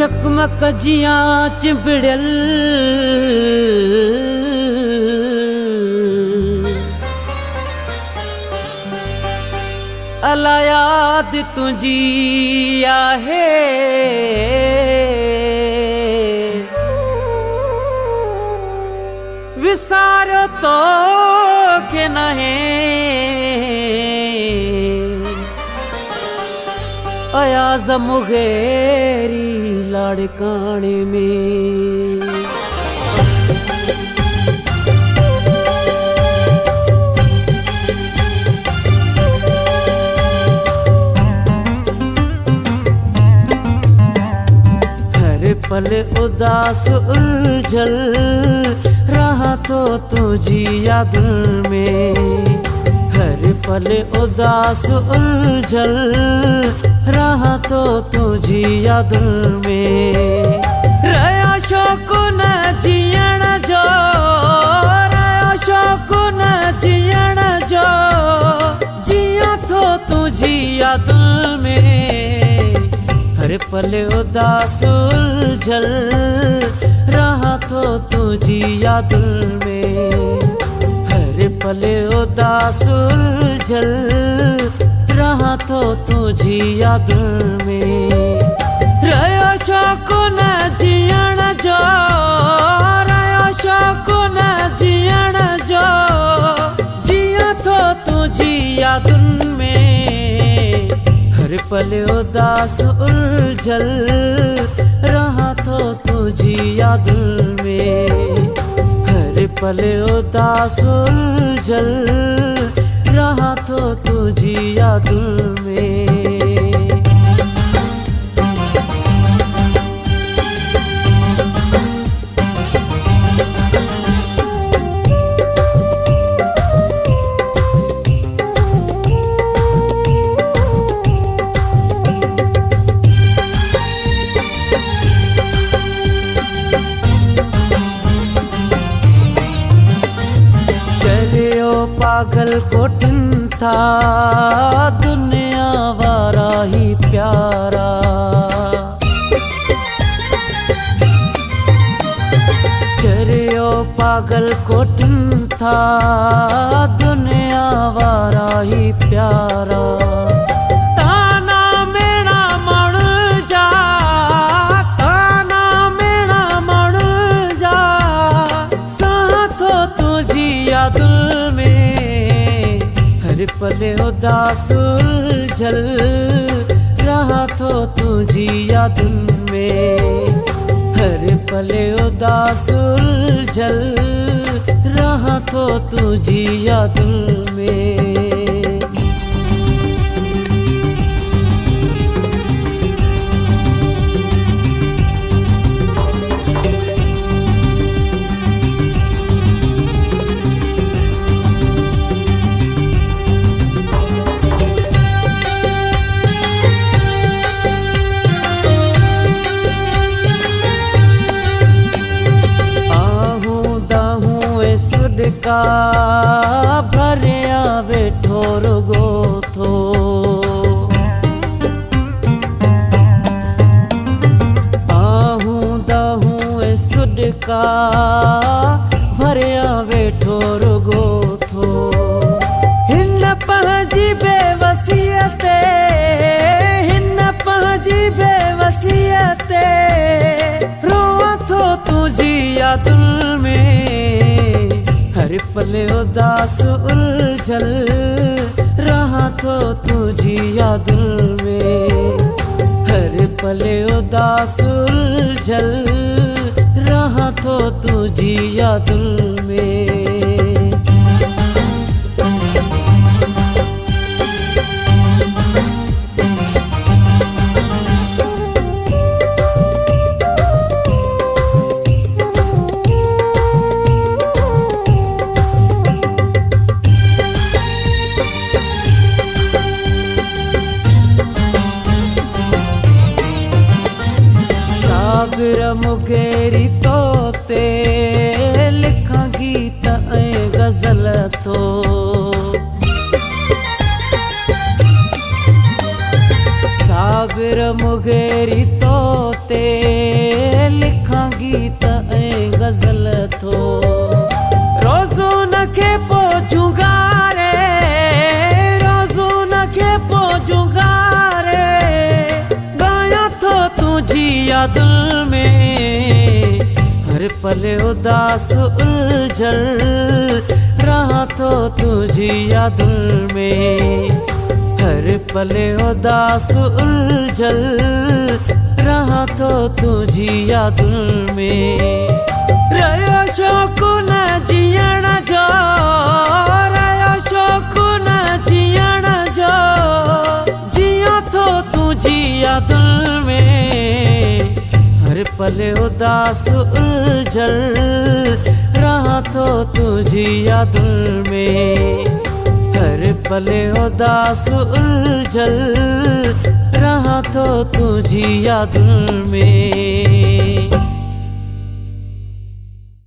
चकमक जिया चिंबड़ियल अला याद तुझी आहे विसार तो के नहे अयाज मुगेरी लाड़काने में हर पल उदास उलझल रहा तो तुझी याद में हर पल उदास उलझल रहा तो तुझी याद में रया शौक न जियण जो रया शौक न जियण जो जिया तो तुझी याद में हर पल उदास उलझल रहा तो तुझी याद में हर पल उदास उलझल रहा तो तुझी याद में रया शौक न जियण जो रया शौक न जियण जो जिया तो तुझी याद में हर पल उदास उलझल रहा तो तुझी याद में हर पल उदास उलझल रहा तो तुझी याद में पागल कोठिन था दुनिया वारा ही प्यारा चरियो पागल कोठिन था दुनिया वारा ही प्यारा ताना मेरा मण जा ताना मेरा मण जा साथो तुझी याद हर पल उदास उलझल रहा तो तुझी याद में हर पल उदास उलझल रहा तो तुझी याद में का भरिया वेठो रुगो थो आहूं दहूं ए सुड का भरिया वेठो रुगो थो हिन पंहिंजी बेवसीअते हिन पंहिंजी बेवसीअते रोआ थो तुझी याद में हर पल उदास उलझल रहा तो तुझी याद में हर पल उदास उलझल रहा तो तुझी याद में सागर मुगेरी तोते लिखा गीत पल उदास उलझल रहा तो तुझी यादों में, हर पल उदास उलझल रहा तो तुझी यादों में। रयो शौक न जियण जो, रयो शौक न जियण जो, जिया तो तुझी यादों में, हर पल उदास उलझल रहा तो तुझी यादों में, हर पल उदास उलझल रहा तो तुझी यादों में।